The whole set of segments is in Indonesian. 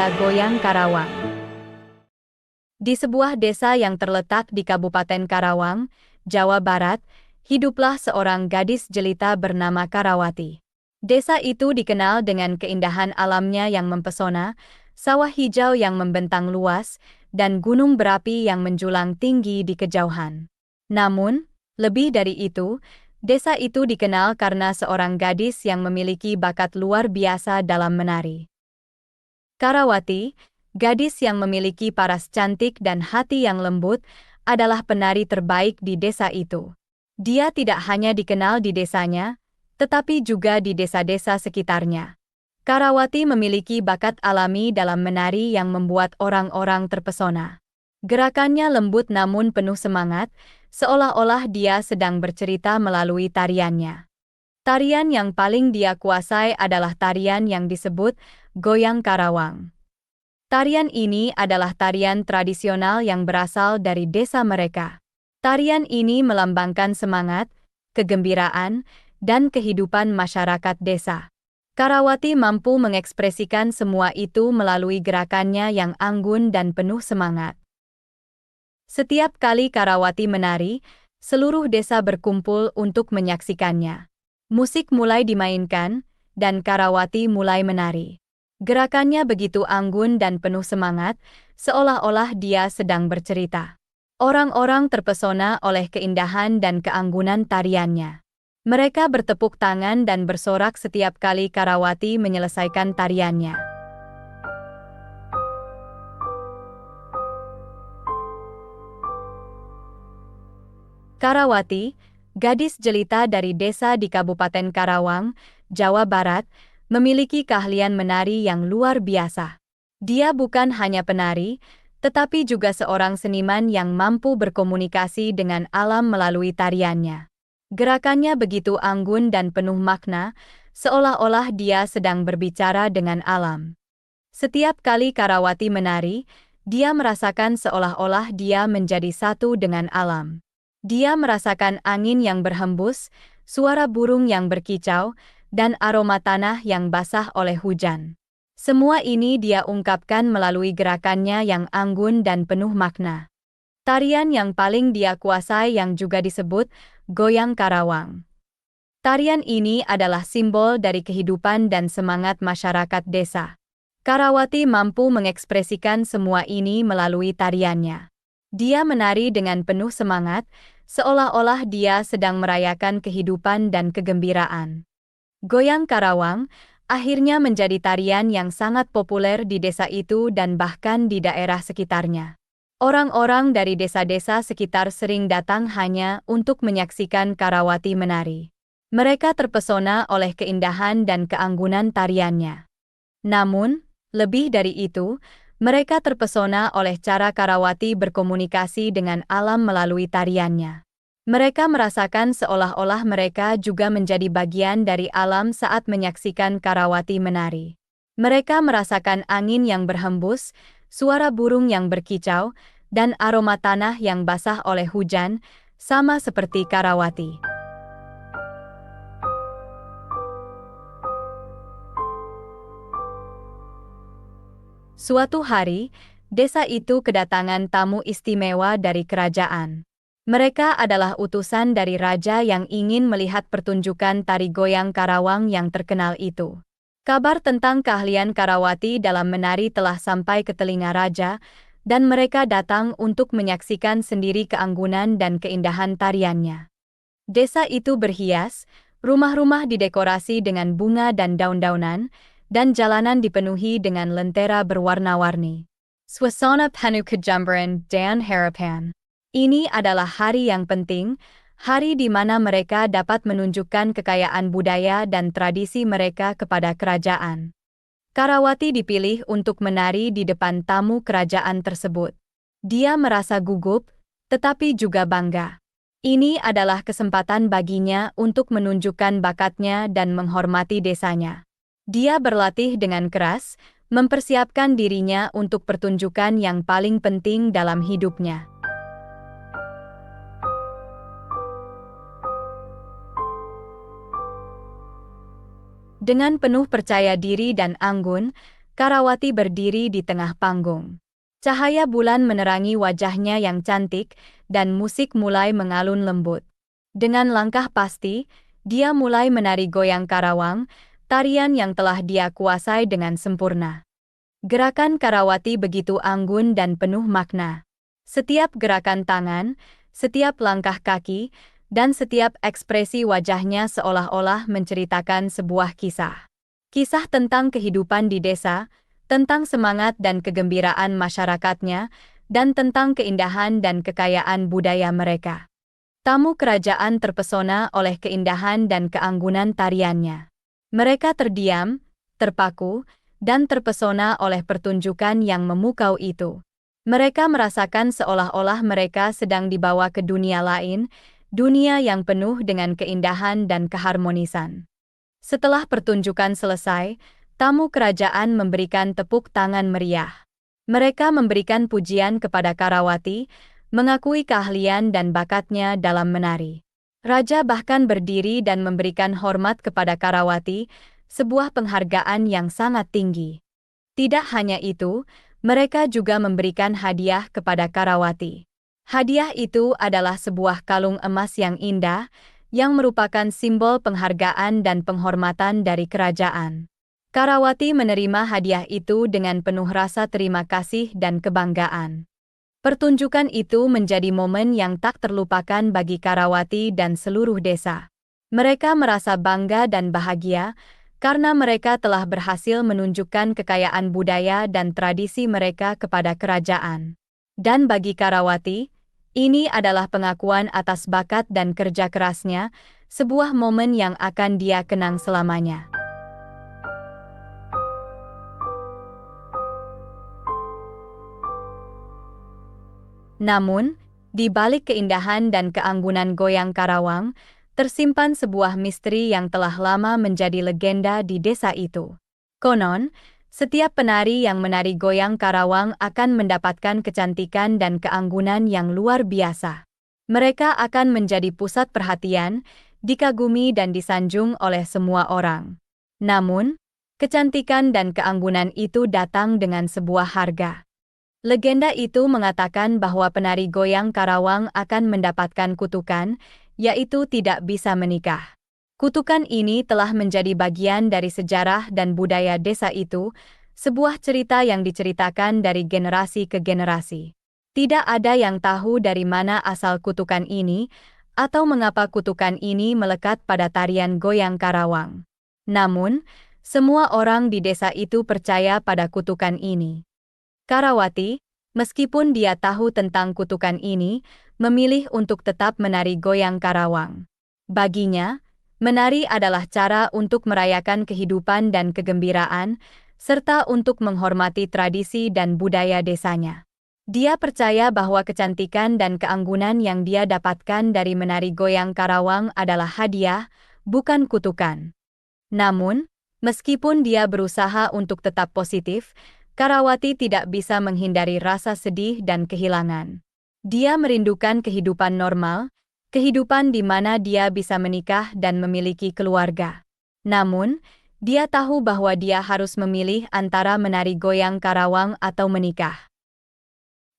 Desa Goyang Karawang. Di sebuah desa yang terletak di Kabupaten Karawang, Jawa Barat, hiduplah seorang gadis jelita bernama Karawati. Desa itu dikenal dengan keindahan alamnya yang mempesona, sawah hijau yang membentang luas, dan gunung berapi yang menjulang tinggi di kejauhan. Namun, lebih dari itu, desa itu dikenal karena seorang gadis yang memiliki bakat luar biasa dalam menari. Karawati, gadis yang memiliki paras cantik dan hati yang lembut, adalah penari terbaik di desa itu. Dia tidak hanya dikenal di desanya, tetapi juga di desa-desa sekitarnya. Karawati memiliki bakat alami dalam menari yang membuat orang-orang terpesona. Gerakannya lembut namun penuh semangat, seolah-olah dia sedang bercerita melalui tariannya. Tarian yang paling dia kuasai adalah tarian yang disebut Goyang Karawang. Tarian ini adalah tarian tradisional yang berasal dari desa mereka. Tarian ini melambangkan semangat, kegembiraan, dan kehidupan masyarakat desa. Karawati mampu mengekspresikan semua itu melalui gerakannya yang anggun dan penuh semangat. Setiap kali Karawati menari, seluruh desa berkumpul untuk menyaksikannya. Musik mulai dimainkan, dan Karawati mulai menari. Gerakannya begitu anggun dan penuh semangat, seolah-olah dia sedang bercerita. Orang-orang terpesona oleh keindahan dan keanggunan tariannya. Mereka bertepuk tangan dan bersorak setiap kali Karawati menyelesaikan tariannya. Karawati, gadis jelita dari desa di Kabupaten Karawang, Jawa Barat, memiliki keahlian menari yang luar biasa. Dia bukan hanya penari, tetapi juga seorang seniman yang mampu berkomunikasi dengan alam melalui tariannya. Gerakannya begitu anggun dan penuh makna, seolah-olah dia sedang berbicara dengan alam. Setiap kali Karawati menari, dia merasakan seolah-olah dia menjadi satu dengan alam. Dia merasakan angin yang berhembus, suara burung yang berkicau, dan aroma tanah yang basah oleh hujan. Semua ini dia ungkapkan melalui gerakannya yang anggun dan penuh makna. Tarian yang paling dia kuasai yang juga disebut Goyang Karawang. Tarian ini adalah simbol dari kehidupan dan semangat masyarakat desa. Karawati mampu mengekspresikan semua ini melalui tariannya. Dia menari dengan penuh semangat, seolah-olah dia sedang merayakan kehidupan dan kegembiraan. Goyang Karawang akhirnya menjadi tarian yang sangat populer di desa itu dan bahkan di daerah sekitarnya. Orang-orang dari desa-desa sekitar sering datang hanya untuk menyaksikan Karawati menari. Mereka terpesona oleh keindahan dan keanggunan tariannya. Namun, lebih dari itu, mereka terpesona oleh cara Karawati berkomunikasi dengan alam melalui tariannya. Mereka merasakan seolah-olah mereka juga menjadi bagian dari alam saat menyaksikan Karawati menari. Mereka merasakan angin yang berhembus, suara burung yang berkicau, dan aroma tanah yang basah oleh hujan, sama seperti Karawati. Suatu hari, desa itu kedatangan tamu istimewa dari kerajaan. Mereka adalah utusan dari raja yang ingin melihat pertunjukan tari Goyang Karawang yang terkenal itu. Kabar tentang keahlian Karawati dalam menari telah sampai ke telinga raja, dan mereka datang untuk menyaksikan sendiri keanggunan dan keindahan tariannya. Desa itu berhias, rumah-rumah didekorasi dengan bunga dan daun-daunan, dan jalanan dipenuhi dengan lentera berwarna-warni. Suasana penuh kejambaran dan harapan. Ini adalah hari yang penting, hari di mana mereka dapat menunjukkan kekayaan budaya dan tradisi mereka kepada kerajaan. Karawati dipilih untuk menari di depan tamu kerajaan tersebut. Dia merasa gugup, tetapi juga bangga. Ini adalah kesempatan baginya untuk menunjukkan bakatnya dan menghormati desanya. Dia berlatih dengan keras, mempersiapkan dirinya untuk pertunjukan yang paling penting dalam hidupnya. Dengan penuh percaya diri dan anggun, Karawati berdiri di tengah panggung. Cahaya bulan menerangi wajahnya yang cantik, dan musik mulai mengalun lembut. Dengan langkah pasti, dia mulai menari goyang Karawang, tarian yang telah dia kuasai dengan sempurna. Gerakan Karawati begitu anggun dan penuh makna. Setiap gerakan tangan, setiap langkah kaki, dan setiap ekspresi wajahnya seolah-olah menceritakan sebuah kisah. Kisah tentang kehidupan di desa, tentang semangat dan kegembiraan masyarakatnya, dan tentang keindahan dan kekayaan budaya mereka. Tamu kerajaan terpesona oleh keindahan dan keanggunan tariannya. Mereka terdiam, terpaku, dan terpesona oleh pertunjukan yang memukau itu. Mereka merasakan seolah-olah mereka sedang dibawa ke dunia lain, dunia yang penuh dengan keindahan dan keharmonisan. Setelah pertunjukan selesai, tamu kerajaan memberikan tepuk tangan meriah. Mereka memberikan pujian kepada Karawati, mengakui keahlian dan bakatnya dalam menari. Raja bahkan berdiri dan memberikan hormat kepada Karawati, sebuah penghargaan yang sangat tinggi. Tidak hanya itu, mereka juga memberikan hadiah kepada Karawati. Hadiah itu adalah sebuah kalung emas yang indah, yang merupakan simbol penghargaan dan penghormatan dari kerajaan. Karawati menerima hadiah itu dengan penuh rasa terima kasih dan kebanggaan. Pertunjukan itu menjadi momen yang tak terlupakan bagi Karawati dan seluruh desa. Mereka merasa bangga dan bahagia, karena mereka telah berhasil menunjukkan kekayaan budaya dan tradisi mereka kepada kerajaan. Dan bagi Karawati, ini adalah pengakuan atas bakat dan kerja kerasnya, sebuah momen yang akan dia kenang selamanya. Namun, di balik keindahan dan keanggunan goyang Karawang, tersimpan sebuah misteri yang telah lama menjadi legenda di desa itu. Konon, setiap penari yang menari goyang Karawang akan mendapatkan kecantikan dan keanggunan yang luar biasa. Mereka akan menjadi pusat perhatian, dikagumi dan disanjung oleh semua orang. Namun, kecantikan dan keanggunan itu datang dengan sebuah harga. Legenda itu mengatakan bahwa penari goyang Karawang akan mendapatkan kutukan, yaitu tidak bisa menikah. Kutukan ini telah menjadi bagian dari sejarah dan budaya desa itu, sebuah cerita yang diceritakan dari generasi ke generasi. Tidak ada yang tahu dari mana asal kutukan ini, atau mengapa kutukan ini melekat pada tarian goyang Karawang. Namun, semua orang di desa itu percaya pada kutukan ini. Karawati, meskipun dia tahu tentang kutukan ini, memilih untuk tetap menari goyang Karawang. Baginya, menari adalah cara untuk merayakan kehidupan dan kegembiraan, serta untuk menghormati tradisi dan budaya desanya. Dia percaya bahwa kecantikan dan keanggunan yang dia dapatkan dari menari goyang Karawang adalah hadiah, bukan kutukan. Namun, meskipun dia berusaha untuk tetap positif, Karawati tidak bisa menghindari rasa sedih dan kehilangan. Dia merindukan kehidupan normal, kehidupan di mana dia bisa menikah dan memiliki keluarga. Namun, dia tahu bahwa dia harus memilih antara menari goyang Karawang atau menikah.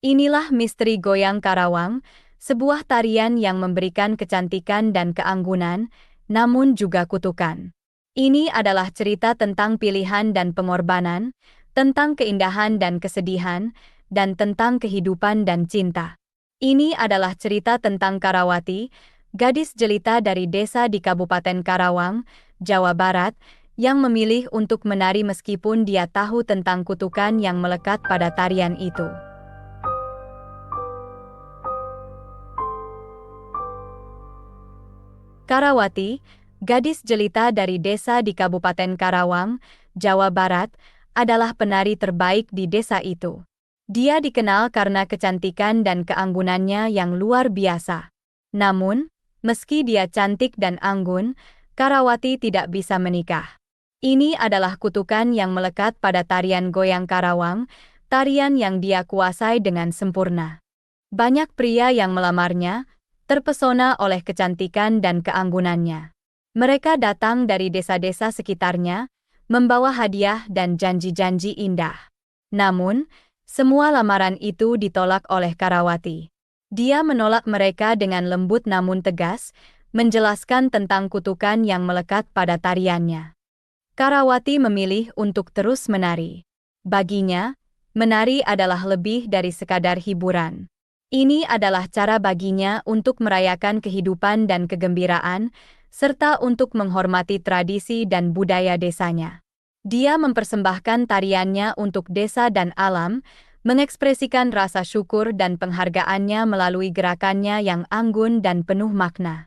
Inilah misteri goyang Karawang, sebuah tarian yang memberikan kecantikan dan keanggunan, namun juga kutukan. Ini adalah cerita tentang pilihan dan pengorbanan, tentang keindahan dan kesedihan, dan tentang kehidupan dan cinta. Ini adalah cerita tentang Karawati, gadis jelita dari desa di Kabupaten Karawang, Jawa Barat, yang memilih untuk menari meskipun dia tahu tentang kutukan yang melekat pada tarian itu. Karawati, gadis jelita dari desa di Kabupaten Karawang, Jawa Barat, adalah penari terbaik di desa itu. Dia dikenal karena kecantikan dan keanggunannya yang luar biasa. Namun, meski dia cantik dan anggun, Karawati tidak bisa menikah. Ini adalah kutukan yang melekat pada tarian goyang Karawang, tarian yang dia kuasai dengan sempurna. Banyak pria yang melamarnya, terpesona oleh kecantikan dan keanggunannya. Mereka datang dari desa-desa sekitarnya, membawa hadiah dan janji-janji indah. Namun, semua lamaran itu ditolak oleh Karawati. Dia menolak mereka dengan lembut namun tegas, menjelaskan tentang kutukan yang melekat pada tariannya. Karawati memilih untuk terus menari. Baginya, menari adalah lebih dari sekadar hiburan. Ini adalah cara baginya untuk merayakan kehidupan dan kegembiraan, serta untuk menghormati tradisi dan budaya desanya. Dia mempersembahkan tariannya untuk desa dan alam, mengekspresikan rasa syukur dan penghargaannya melalui gerakannya yang anggun dan penuh makna.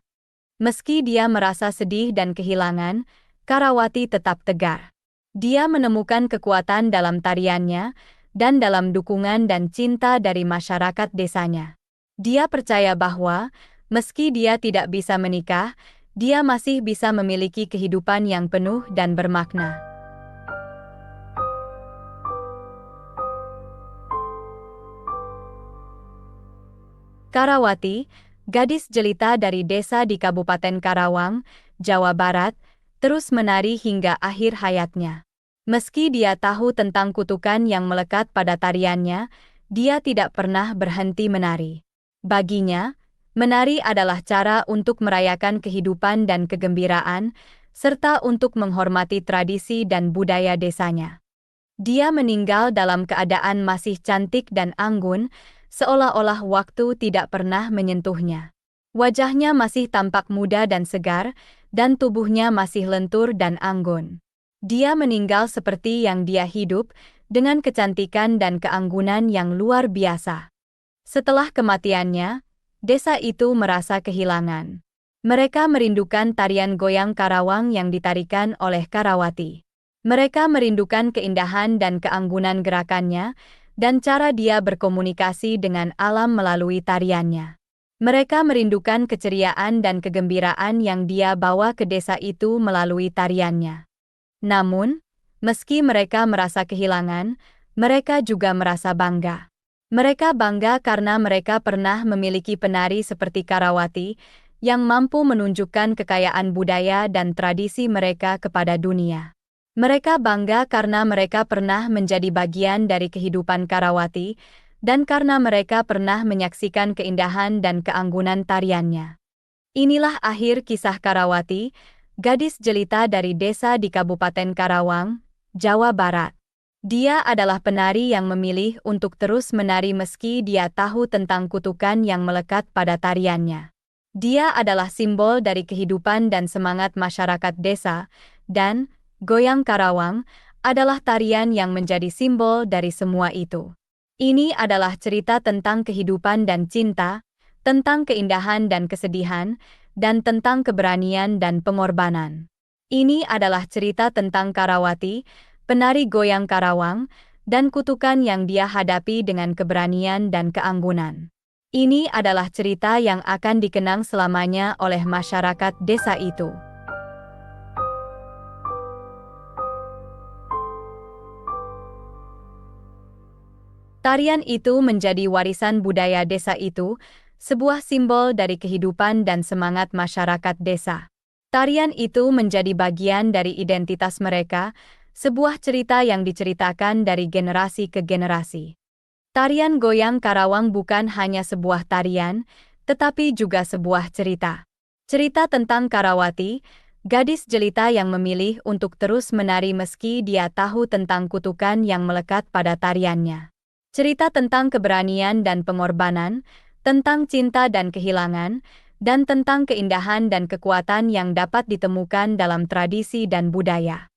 Meski dia merasa sedih dan kehilangan, Karawati tetap tegar. Dia menemukan kekuatan dalam tariannya, dan dalam dukungan dan cinta dari masyarakat desanya. Dia percaya bahwa, meski dia tidak bisa menikah, dia masih bisa memiliki kehidupan yang penuh dan bermakna. Karawati, gadis jelita dari desa di Kabupaten Karawang, Jawa Barat, terus menari hingga akhir hayatnya. Meski dia tahu tentang kutukan yang melekat pada tariannya, dia tidak pernah berhenti menari. Baginya, menari adalah cara untuk merayakan kehidupan dan kegembiraan, serta untuk menghormati tradisi dan budaya desanya. Dia meninggal dalam keadaan masih cantik dan anggun, seolah-olah waktu tidak pernah menyentuhnya. Wajahnya masih tampak muda dan segar, dan tubuhnya masih lentur dan anggun. Dia meninggal seperti yang dia hidup, dengan kecantikan dan keanggunan yang luar biasa. Setelah kematiannya, desa itu merasa kehilangan. Mereka merindukan tarian goyang Karawang yang ditarikan oleh Karawati. Mereka merindukan keindahan dan keanggunan gerakannya, dan cara dia berkomunikasi dengan alam melalui tariannya. Mereka merindukan keceriaan dan kegembiraan yang dia bawa ke desa itu melalui tariannya. Namun, meski mereka merasa kehilangan, mereka juga merasa bangga. Mereka bangga karena mereka pernah memiliki penari seperti Karawati, yang mampu menunjukkan kekayaan budaya dan tradisi mereka kepada dunia. Mereka bangga karena mereka pernah menjadi bagian dari kehidupan Karawati, dan karena mereka pernah menyaksikan keindahan dan keanggunan tariannya. Inilah akhir kisah Karawati, gadis jelita dari desa di Kabupaten Karawang, Jawa Barat. Dia adalah penari yang memilih untuk terus menari meski dia tahu tentang kutukan yang melekat pada tariannya. Dia adalah simbol dari kehidupan dan semangat masyarakat desa, dan goyang Karawang adalah tarian yang menjadi simbol dari semua itu. Ini adalah cerita tentang kehidupan dan cinta, tentang keindahan dan kesedihan, dan tentang keberanian dan pengorbanan. Ini adalah cerita tentang Karawati, penari goyang Karawang, dan kutukan yang dia hadapi dengan keberanian dan keanggunan. Ini adalah cerita yang akan dikenang selamanya oleh masyarakat desa itu. Tarian itu menjadi warisan budaya desa itu, sebuah simbol dari kehidupan dan semangat masyarakat desa. Tarian itu menjadi bagian dari identitas mereka, sebuah cerita yang diceritakan dari generasi ke generasi. Tarian goyang Karawang bukan hanya sebuah tarian, tetapi juga sebuah cerita. Cerita tentang Karawati, gadis jelita yang memilih untuk terus menari meski dia tahu tentang kutukan yang melekat pada tariannya. Cerita tentang keberanian dan pengorbanan, tentang cinta dan kehilangan, dan tentang keindahan dan kekuatan yang dapat ditemukan dalam tradisi dan budaya.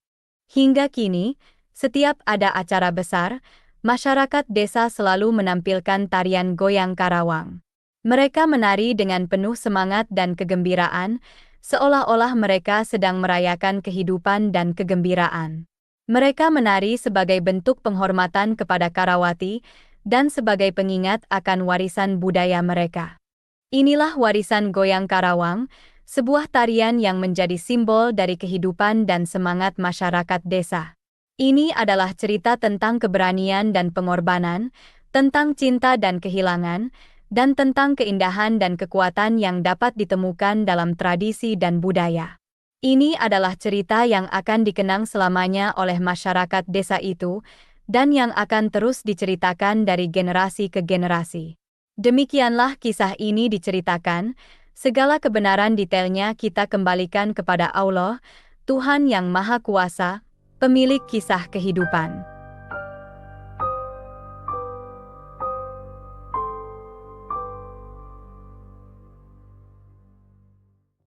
Hingga kini, setiap ada acara besar, masyarakat desa selalu menampilkan tarian goyang Karawang. Mereka menari dengan penuh semangat dan kegembiraan, seolah-olah mereka sedang merayakan kehidupan dan kegembiraan. Mereka menari sebagai bentuk penghormatan kepada Karawati, dan sebagai pengingat akan warisan budaya mereka. Inilah warisan goyang Karawang, sebuah tarian yang menjadi simbol dari kehidupan dan semangat masyarakat desa. Ini adalah cerita tentang keberanian dan pengorbanan, tentang cinta dan kehilangan, dan tentang keindahan dan kekuatan yang dapat ditemukan dalam tradisi dan budaya. Ini adalah cerita yang akan dikenang selamanya oleh masyarakat desa itu, dan yang akan terus diceritakan dari generasi ke generasi. Demikianlah kisah ini diceritakan, segala kebenaran detailnya kita kembalikan kepada Allah, Tuhan yang Maha Kuasa, pemilik kisah kehidupan.